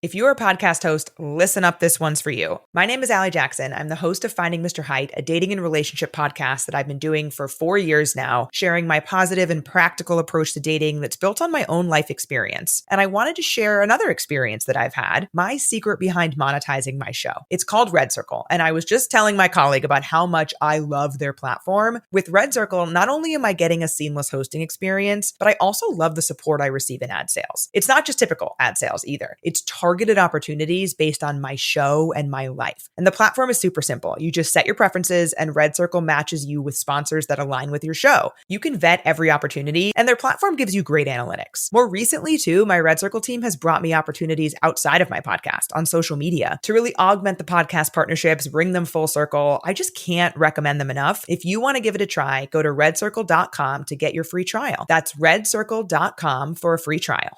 If you're a podcast host, listen up, this one's for you. My name is Allie Jackson. I'm the host of Finding Mr. Height, a dating and relationship podcast that I've been doing for 4 years now, sharing my positive and practical approach to dating that's built on my own life experience. And I wanted to share another experience that I've had, my secret behind monetizing my show. It's called Red Circle, and I was just telling my colleague about how much I love their platform. With Red Circle, not only am I getting a seamless hosting experience, but I also love the support I receive in ad sales. It's not just typical ad sales either. It's targeted opportunities based on my show and my life. And the platform is super simple. You just set your preferences and Red Circle matches you with sponsors that align with your show. You can vet every opportunity and their platform gives you great analytics. More recently too, my Red Circle team has brought me opportunities outside of my podcast on social media to really augment the podcast partnerships, bring them full circle. I just can't recommend them enough. If you want to give it a try, go to redcircle.com to get your free trial. That's redcircle.com for a free trial.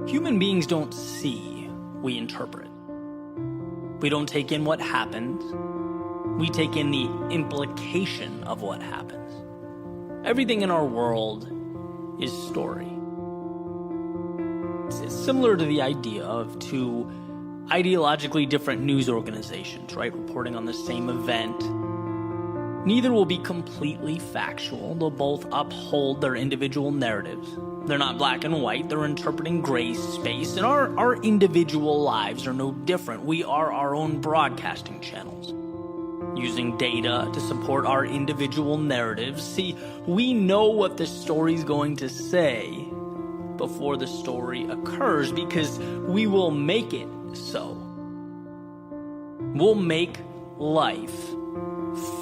Human beings don't see, we interpret. We don't take in what happens, we take in the implication of what happens. Everything in our world is story. It's similar to the idea of two ideologically different news organizations, right? Reporting on the same event. Neither will be completely factual. They'll both uphold their individual narratives. They're not black and white. They're interpreting gray space. And our individual lives are no different. We are our own broadcasting channels, using data to support our individual narratives. See, we know what the story's going to say before the story occurs because we will make it so. We'll make life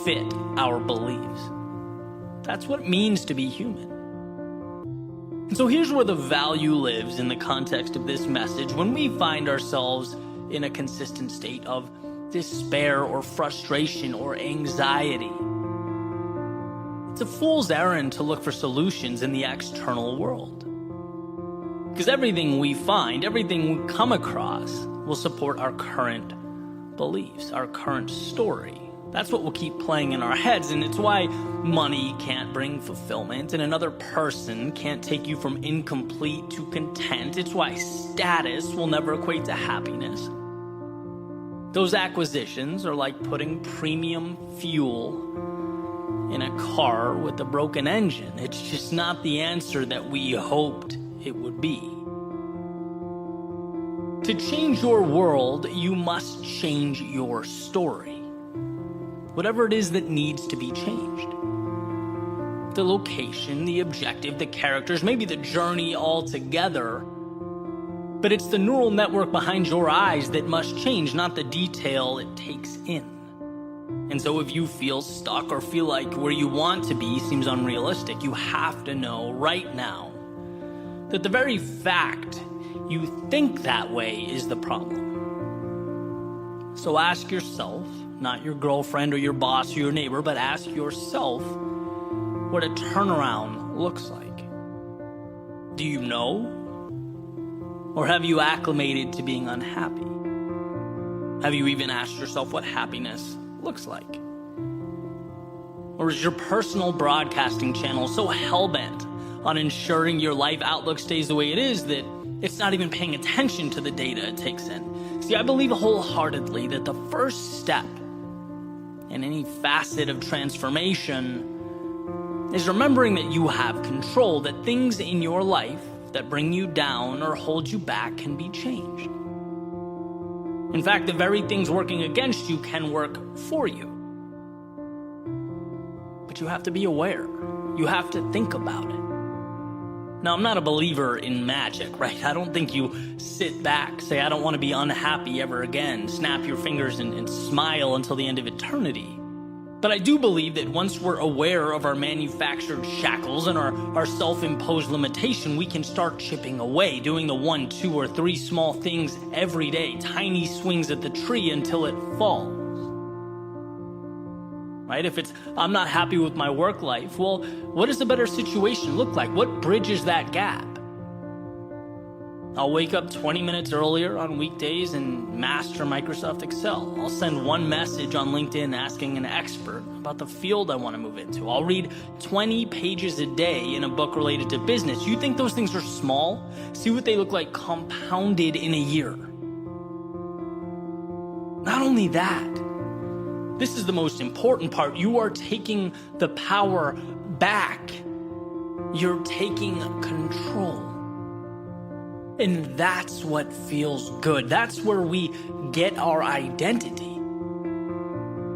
fit our beliefs. That's what it means to be human. And so here's where the value lives in the context of this message. When we find ourselves in a consistent state of despair or frustration or anxiety, it's a fool's errand to look for solutions in the external world. Because everything we find, everything we come across will support our current beliefs, our current story. That's what will keep playing in our heads, and it's why money can't bring fulfillment, and another person can't take you from incomplete to content. It's why status will never equate to happiness. Those acquisitions are like putting premium fuel in a car with a broken engine. It's just not the answer that we hoped it would be. To change your world, you must change your story. Whatever it is that needs to be changed. The location, the objective, the characters, maybe the journey altogether. But it's the neural network behind your eyes that must change, not the detail it takes in. And so if you feel stuck or feel like where you want to be seems unrealistic, you have to know right now that the very fact you think that way is the problem. So ask yourself, not your girlfriend or your boss or your neighbor, but ask yourself what a turnaround looks like. Do you know? Or have you acclimated to being unhappy? Have you even asked yourself what happiness looks like? Or is your personal broadcasting channel so hell-bent on ensuring your life outlook stays the way it is that it's not even paying attention to the data it takes in? See, I believe wholeheartedly that the first step in any facet of transformation is remembering that you have control, that things in your life that bring you down or hold you back can be changed. In fact, the very things working against you can work for you. But you have to be aware. You have to think about it. Now, I'm not a believer in magic, right? I don't think you sit back, say, I don't want to be unhappy ever again, snap your fingers and smile until the end of eternity. But I do believe that once we're aware of our manufactured shackles and our self-imposed limitation, we can start chipping away, doing the 1, 2, or 3 small things every day, tiny swings at the tree until it falls. Right? If it's, I'm not happy with my work life, well, what does a better situation look like? What bridges that gap? I'll wake up 20 minutes earlier on weekdays and master Microsoft Excel. I'll send one message on LinkedIn asking an expert about the field I want to move into. I'll read 20 pages a day in a book related to business. You think those things are small? See what they look like compounded in a year. Not only that, this is the most important part. You are taking the power back. You're taking control. And that's what feels good. That's where we get our identity.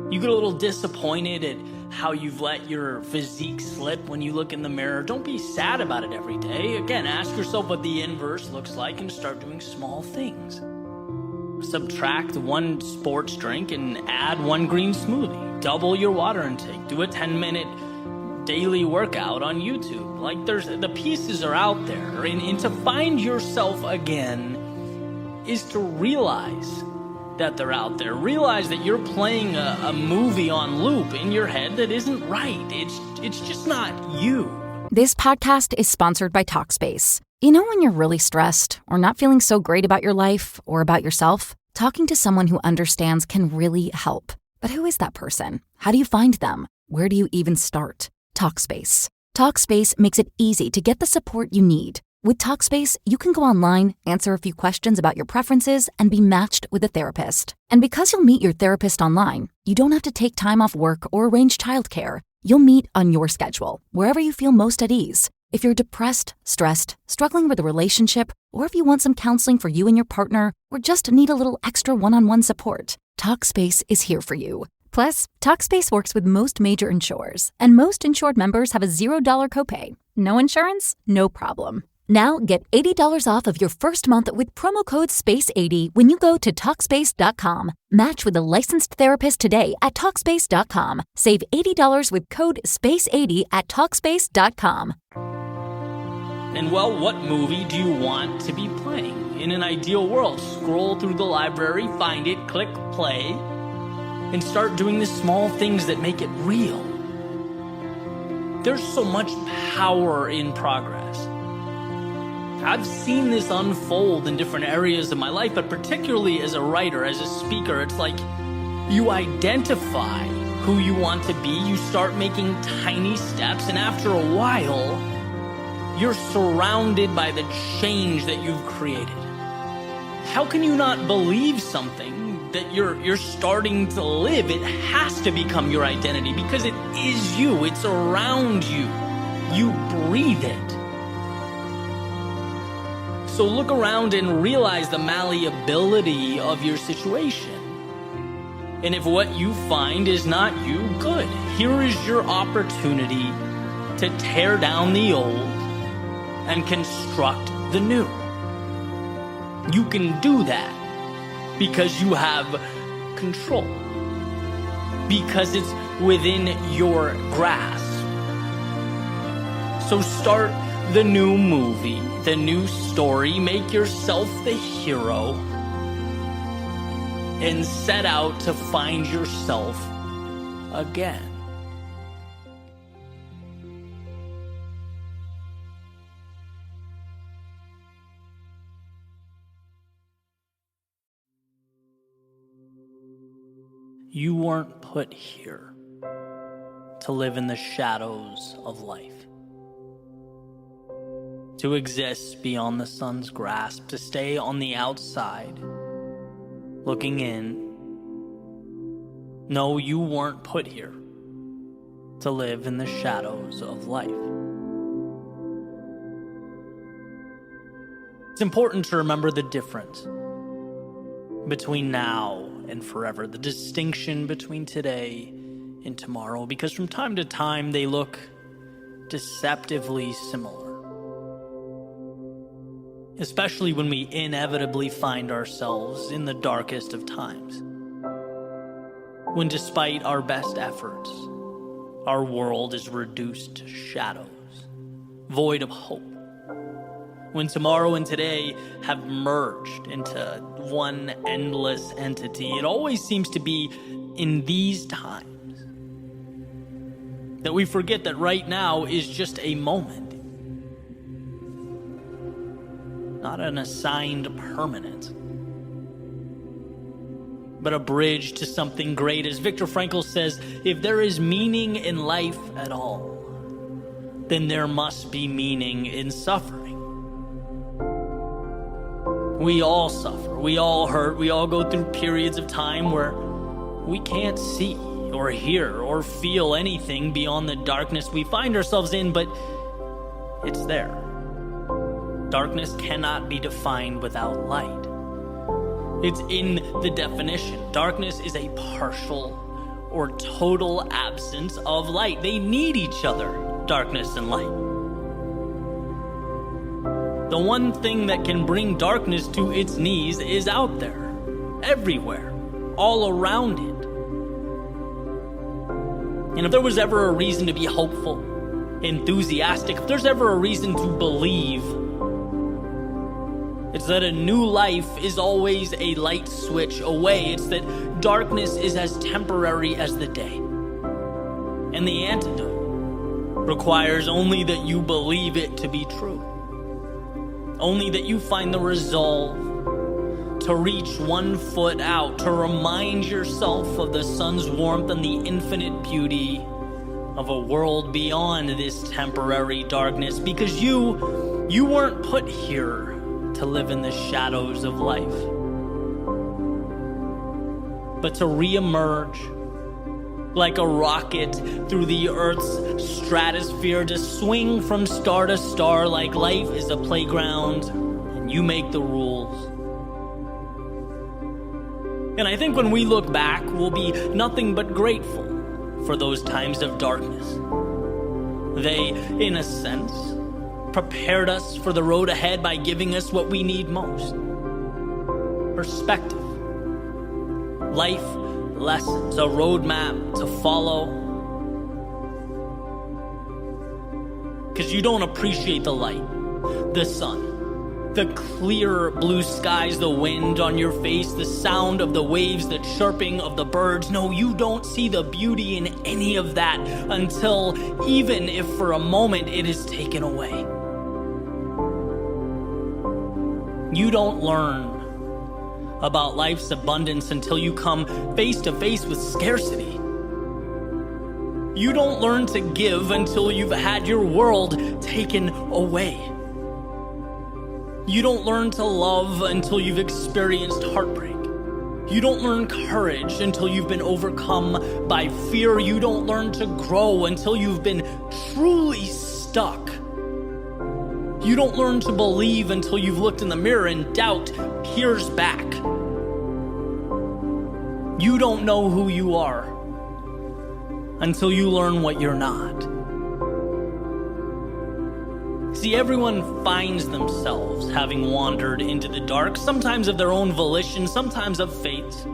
You get a little disappointed at how you've let your physique slip when you look in the mirror. Don't be sad about it every day. Again, ask yourself what the inverse looks like and start doing small things. Subtract one sports drink and add one green smoothie. Double your water intake. Do a 10-minute daily workout on YouTube. Like the pieces are out there. And to find yourself again is to realize that they're out there. Realize that you're playing a movie on loop in your head that isn't right. It's just not you. This podcast is sponsored by Talkspace. You know when you're really stressed or not feeling so great about your life or about yourself? Talking to someone who understands can really help. But who is that person? How do you find them? Where do you even start? Talkspace. Talkspace makes it easy to get the support you need. With Talkspace, you can go online, answer a few questions about your preferences, and be matched with a therapist. And because you'll meet your therapist online, you don't have to take time off work or arrange childcare. You'll meet on your schedule, wherever you feel most at ease. If you're depressed, stressed, struggling with a relationship, or if you want some counseling for you and your partner, or just need a little extra one-on-one support, Talkspace is here for you. Plus, Talkspace works with most major insurers, and most insured members have a $0 copay. No insurance? No problem. Now get $80 off of your first month with promo code SPACE80 when you go to Talkspace.com. Match with a licensed therapist today at Talkspace.com. Save $80 with code SPACE80 at Talkspace.com. And well, what movie do you want to be playing? In an ideal world, scroll through the library, find it, click play, and start doing the small things that make it real. There's so much power in progress. I've seen this unfold in different areas of my life, but particularly as a writer, as a speaker, it's like you identify who you want to be, you start making tiny steps, and after a while, you're surrounded by the change that you've created. How can you not believe something that you're starting to live? It has to become your identity because it is you. It's around you. You breathe it. So look around and realize the malleability of your situation. And if what you find is not you, good. Here is your opportunity to tear down the old and construct the new. You can do that because you have control. Because it's within your grasp. So start the new movie, the new story, make yourself the hero, and set out to find yourself again. You weren't put here to live in the shadows of life. To exist beyond the sun's grasp, to stay on the outside, looking in. No, you weren't put here to live in the shadows of life. It's important to remember the difference between now and forever, the distinction between today and tomorrow, because from time to time they look deceptively similar. Especially when we inevitably find ourselves in the darkest of times. When despite our best efforts, our world is reduced to shadows, void of hope. When tomorrow and today have merged into one endless entity, it always seems to be in these times that we forget that right now is just a moment. not an assigned permanent, but a bridge to something great. As Viktor Frankl says, if there is meaning in life at all, then there must be meaning in suffering. We all suffer, we all hurt, we all go through periods of time where we can't see or hear or feel anything beyond the darkness we find ourselves in, but it's there. Darkness cannot be defined without light. It's in the definition. Darkness is a partial or total absence of light. They need each other, darkness and light. The one thing that can bring darkness to its knees is out there, everywhere, all around it. And if there was ever a reason to be hopeful, enthusiastic, if there's ever a reason to believe, it's that a new life is always a light switch away. It's that darkness is as temporary as the day. And the antidote requires only that you believe it to be true. Only that you find the resolve to reach one foot out, to remind yourself of the sun's warmth and the infinite beauty of a world beyond this temporary darkness, because you weren't put here to live in the shadows of life, but to re-emerge like a rocket through the Earth's stratosphere, to swing from star to star like life is a playground and you make the rules. And I think when we look back, we'll be nothing but grateful for those times of darkness. They, in a sense, prepared us for the road ahead by giving us what we need most: perspective, life lessons, a roadmap to follow. Because you don't appreciate the light, the sun, the clear blue skies, the wind on your face, the sound of the waves, the chirping of the birds. No, you don't see the beauty in any of that until, even if for a moment, it is taken away. You don't learn about life's abundance until you come face to face with scarcity. You don't learn to give until you've had your world taken away. You don't learn to love until you've experienced heartbreak. You don't learn courage until you've been overcome by fear. You don't learn to grow until you've been truly stuck. You don't learn to believe until you've looked in the mirror and doubt peers back. You don't know who you are until you learn what you're not. See, everyone finds themselves having wandered into the dark, sometimes of their own volition, sometimes of fate.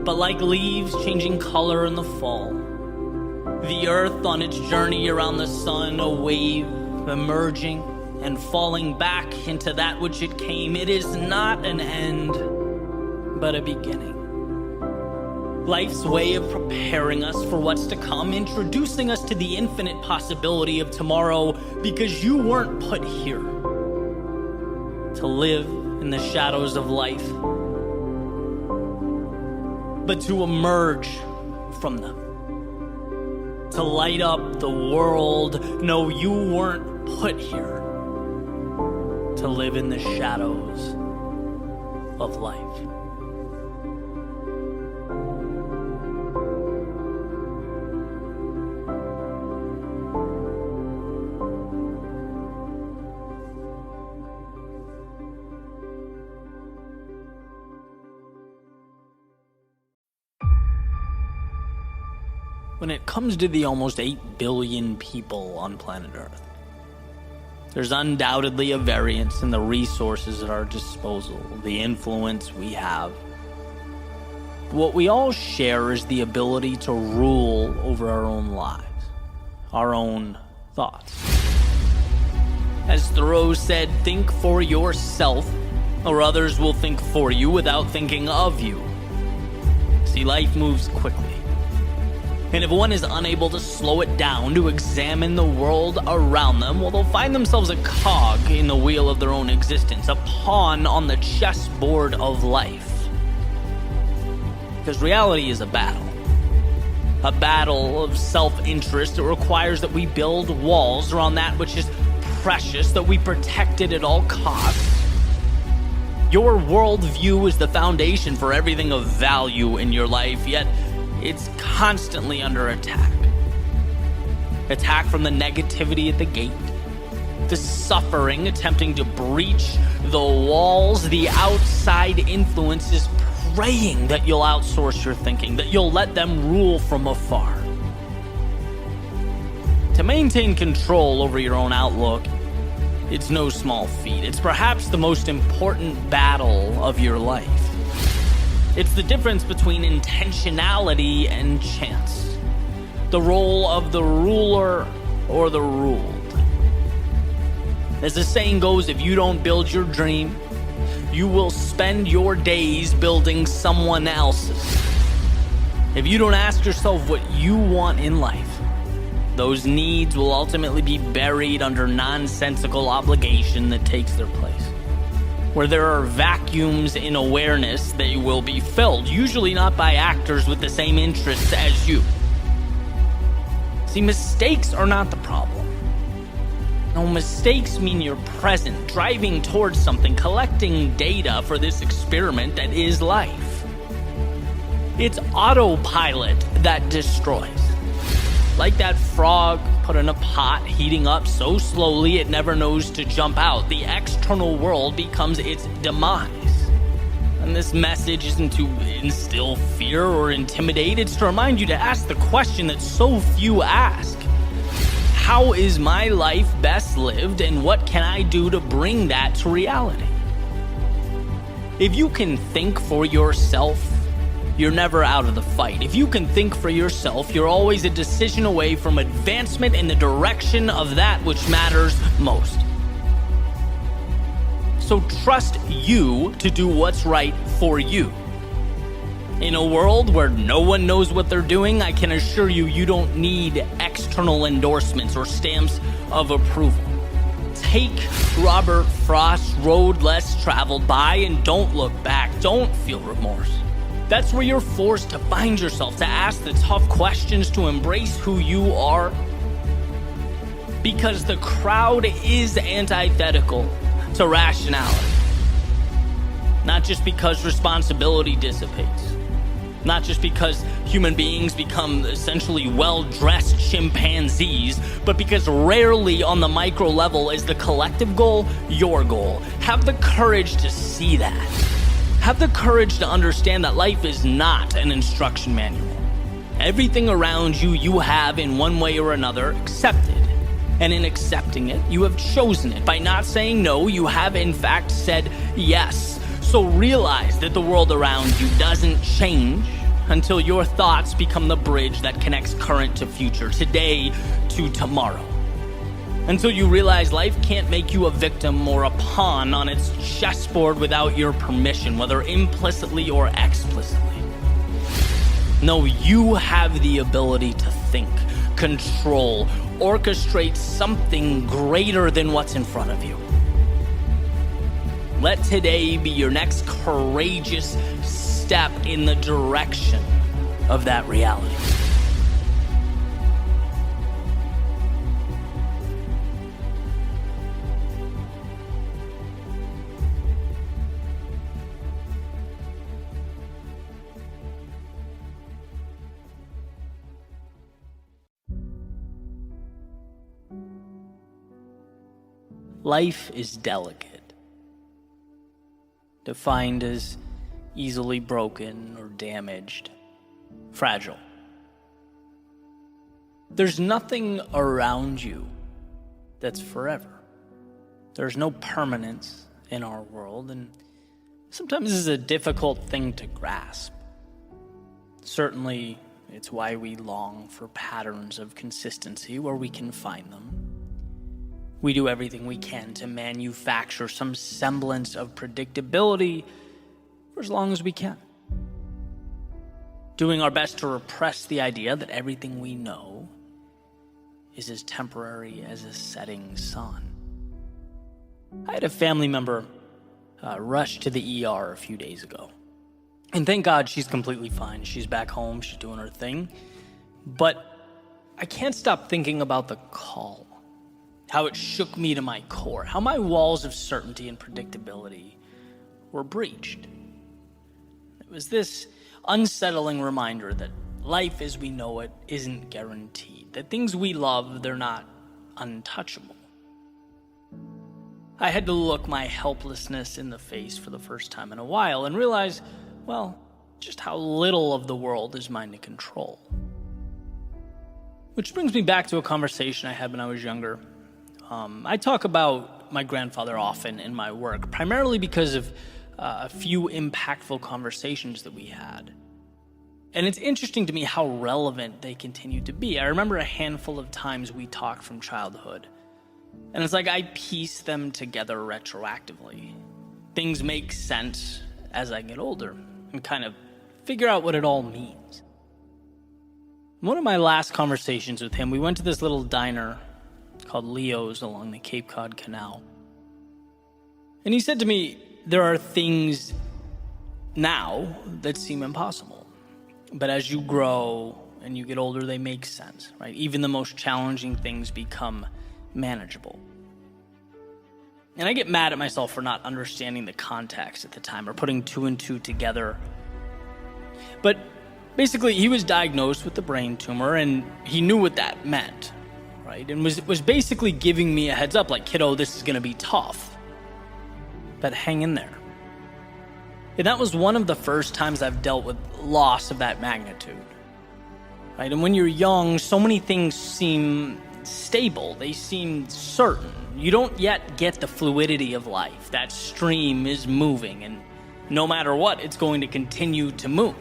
But like leaves changing color in the fall, the earth on its journey around the sun, a wave emerging and falling back into that which it came. It is not an end, but a beginning. Life's way of preparing us for what's to come, introducing us to the infinite possibility of tomorrow, because you weren't put here to live in the shadows of life, but to emerge from them, to light up the world. No, you weren't put here to live in the shadows of life. When it comes to the almost 8 billion people on planet Earth, there's undoubtedly a variance in the resources at our disposal, the influence we have. What we all share is the ability to rule over our own lives, our own thoughts. As Thoreau said, think for yourself, or others will think for you without thinking of you. See, life moves quickly. And if one is unable to slow it down to examine the world around them, well, they'll find themselves a cog in the wheel of their own existence, a pawn on the chessboard of life. Because reality is a battle of self-interest that requires that we build walls around that which is precious, that we protect it at all costs. Your worldview is the foundation for everything of value in your life, yet it's constantly under attack. Attack from the negativity at the gate, the suffering attempting to breach the walls, the outside influences praying that you'll outsource your thinking, that you'll let them rule from afar. To maintain control over your own outlook, it's no small feat. It's perhaps the most important battle of your life. It's the difference between intentionality and chance, the role of the ruler or the ruled. As the saying goes, if you don't build your dream, you will spend your days building someone else's. If you don't ask yourself what you want in life, those needs will ultimately be buried under nonsensical obligation that takes their place. Where there are vacuums in awareness, they will be filled, usually not by actors with the same interests as you. See, mistakes are not the problem. No, mistakes mean you're present, driving towards something, collecting data for this experiment that is life. It's autopilot that destroys. Like that frog put in a pot, heating up so slowly it never knows to jump out. The external world becomes its demise. And this message isn't to instill fear or intimidate, it's to remind you to ask the question that so few ask. How is my life best lived, and what can I do to bring that to reality? If you can think for yourself, you're never out of the fight. If you can think for yourself, you're always a decision away from advancement in the direction of that which matters most. So trust you to do what's right for you. In a world where no one knows what they're doing, I can assure you, you don't need external endorsements or stamps of approval. Take Robert Frost's road less traveled by and don't look back. Don't feel remorse. That's where you're forced to find yourself, to ask the tough questions, to embrace who you are. Because the crowd is antithetical to rationality. Not just because responsibility dissipates. Not just because human beings become essentially well-dressed chimpanzees, but because rarely on the micro level is the collective goal your goal. Have the courage to see that. Have the courage to understand that life is not an instruction manual. Everything around you, you have in one way or another accepted. And in accepting it, you have chosen it. By not saying no, you have in fact said yes. So realize that the world around you doesn't change until your thoughts become the bridge that connects current to future, today to tomorrow. Until you realize life can't make you a victim or a pawn on its chessboard without your permission, whether implicitly or explicitly. No, you have the ability to think, control, orchestrate something greater than what's in front of you. Let today be your next courageous step in the direction of that reality. Life is delicate, defined as easily broken or damaged, fragile. There's nothing around you that's forever. There's no permanence in our world, and sometimes this is a difficult thing to grasp. Certainly, it's why we long for patterns of consistency where we can find them. We do everything we can to manufacture some semblance of predictability for as long as we can. doing our best to repress the idea that everything we know is as temporary as a setting sun. I had a family member rush to the ER a few days ago. And thank God she's completely fine. She's back home, she's doing her thing. But I can't stop thinking about the call, how it shook me to my core, how my walls of certainty and predictability were breached. It was this unsettling reminder that life as we know it isn't guaranteed, that things we love, they're not untouchable. I had to look my helplessness in the face for the first time in a while and realize, well, just how little of the world is mine to control. Which brings me back to a conversation I had when I was younger. I talk about my grandfather often in my work, primarily because of a few impactful conversations that we had. And it's interesting to me how relevant they continue to be. I remember a handful of times we talked from childhood, and it's like I piece them together retroactively. Things make sense as I get older and kind of figure out what it all means. One of my last conversations with him, we went to this little diner called Leo's along the Cape Cod Canal. And he said to me, there are things now that seem impossible. But as you grow and you get older, they make sense, right? Even the most challenging things become manageable. And I get mad at myself for not understanding the context at the time or putting two and two together. But basically, he was diagnosed with a brain tumor, and he knew what that meant, right? And was basically giving me a heads up, like, kiddo, this is going to be tough, but hang in there. And that was one of the first times I've dealt with loss of that magnitude, right? And when you're young, so many things seem stable. They seem certain. You don't yet get the fluidity of life. That stream is moving, and no matter what, it's going to continue to move.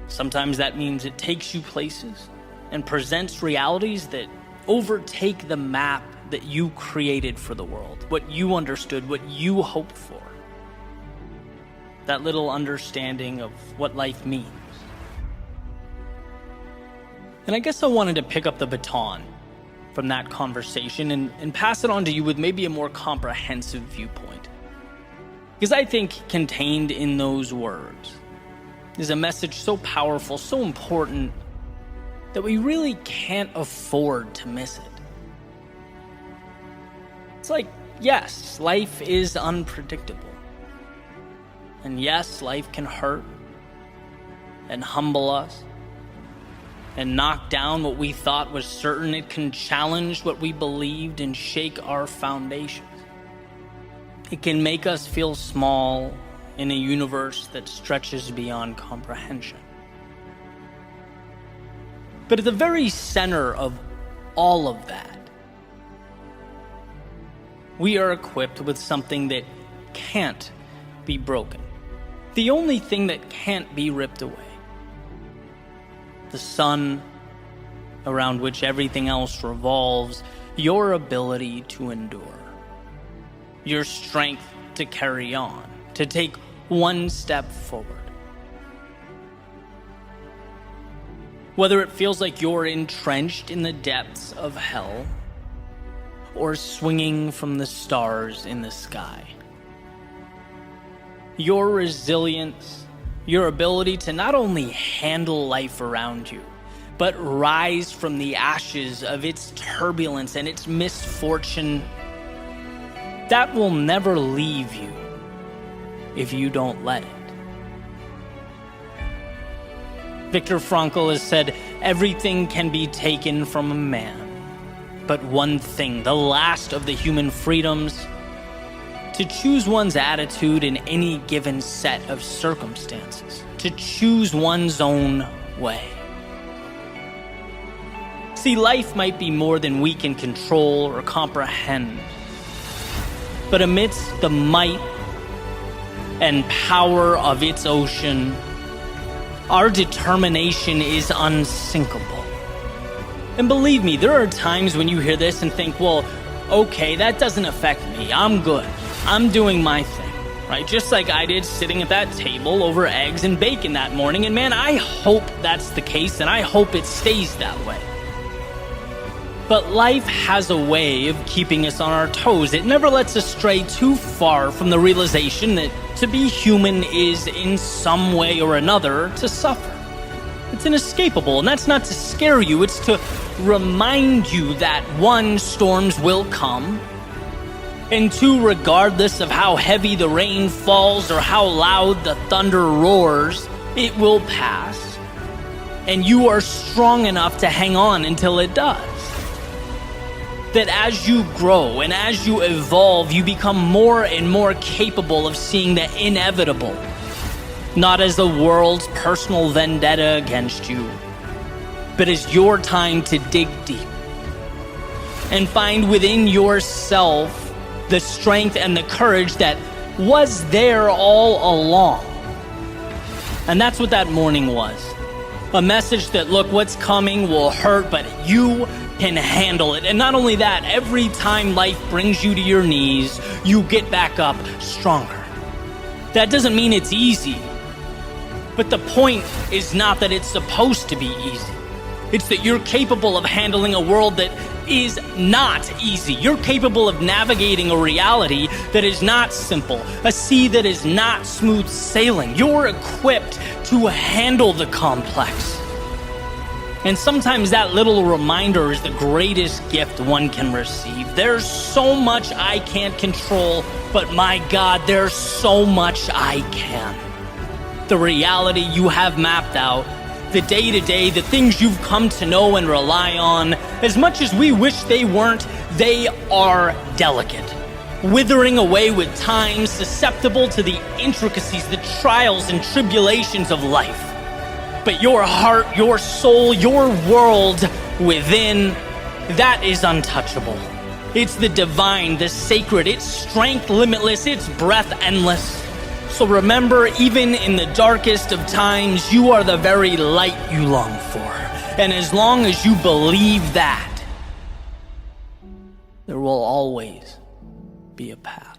Sometimes that means it takes you places and presents realities that overtake the map that you created for the world, what you understood, what you hoped for. That little understanding of what life means. And I guess I wanted to pick up the baton from that conversation and pass it on to you with maybe a more comprehensive viewpoint. Because I think contained in those words is a message so powerful, so important, that we really can't afford to miss it. It's like, yes, life is unpredictable. And yes, life can hurt and humble us and knock down what we thought was certain. It can challenge what we believed and shake our foundations. It can make us feel small in a universe that stretches beyond comprehension. But at the very center of all of that, we are equipped with something that can't be broken. The only thing that can't be ripped away. The sun around which everything else revolves, your ability to endure. Your strength to carry on, to take one step forward. Whether it feels like you're entrenched in the depths of hell or swinging from the stars in the sky. Your resilience, your ability to not only handle life around you, but rise from the ashes of its turbulence and its misfortune, that will never leave you if you don't let it. Viktor Frankl has said, everything can be taken from a man, but one thing, the last of the human freedoms, to choose one's attitude in any given set of circumstances, to choose one's own way. See, life might be more than we can control or comprehend, but amidst the might and power of its ocean, our determination is unsinkable. And believe me, there are times when you hear this and think, well, okay, that doesn't affect me. I'm good. I'm doing my thing. right? Just like I did sitting at that table over eggs and bacon that morning. And man, I hope that's the case, and I hope it stays that way. But life has a way of keeping us on our toes. It never lets us stray too far from the realization that to be human is, in some way or another, to suffer. It's inescapable, and that's not to scare you. It's to remind you that, one, storms will come, and two, regardless of how heavy the rain falls or how loud the thunder roars, it will pass. And you are strong enough to hang on until it does. That as you grow and as you evolve, you become more and more capable of seeing the inevitable, not as the world's personal vendetta against you, but as your time to dig deep and find within yourself the strength and the courage that was there all along. And that's what that morning was. A message that, look, what's coming will hurt, but you can handle it. And not only that, every time life brings you to your knees, you get back up stronger. That doesn't mean it's easy, but the point is not that it's supposed to be easy. It's that you're capable of handling a world that is not easy. You're capable of navigating a reality that is not simple, a sea that is not smooth sailing. You're equipped to handle the complex. And sometimes that little reminder is the greatest gift one can receive. There's so much I can't control, but my God, there's so much I can. The reality you have mapped out, the day-to-day, the things you've come to know and rely on, as much as we wish they weren't, they are delicate, withering away with time, susceptible to the intricacies, the trials and tribulations of life. But your heart, your soul, your world within, that is untouchable. It's the divine, the sacred, its strength limitless, its breath endless. So remember, even in the darkest of times, you are the very light you long for. And as long as you believe that, there will always be a path.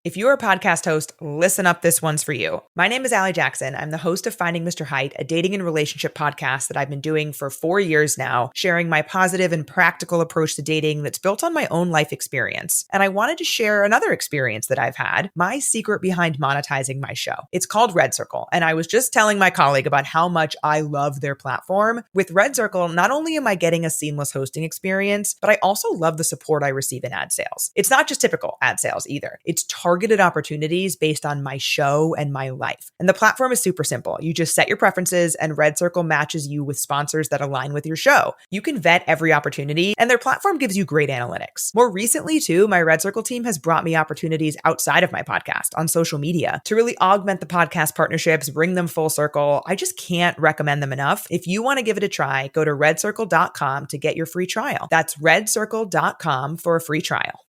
If you're a podcast host, listen up, this one's for you. My name is Allie Jackson. I'm the host of Finding Mr. Height, a dating and relationship podcast that I've been doing for 4 years now, sharing my positive and practical approach to dating that's built on my own life experience. And I wanted to share another experience that I've had, my secret behind monetizing my show. It's called Red Circle, and I was just telling my colleague about how much I love their platform. With Red Circle, not only am I getting a seamless hosting experience, but I also love the support I receive in ad sales. It's not just typical ad sales either. It's targeted opportunities based on my show and my life. And the platform is super simple. You just set your preferences and Red Circle matches you with sponsors that align with your show. You can vet every opportunity and their platform gives you great analytics. More recently too, my Red Circle team has brought me opportunities outside of my podcast on social media to really augment the podcast partnerships, bring them full circle. I just can't recommend them enough. If you want to give it a try, go to redcircle.com to get your free trial. That's redcircle.com for a free trial.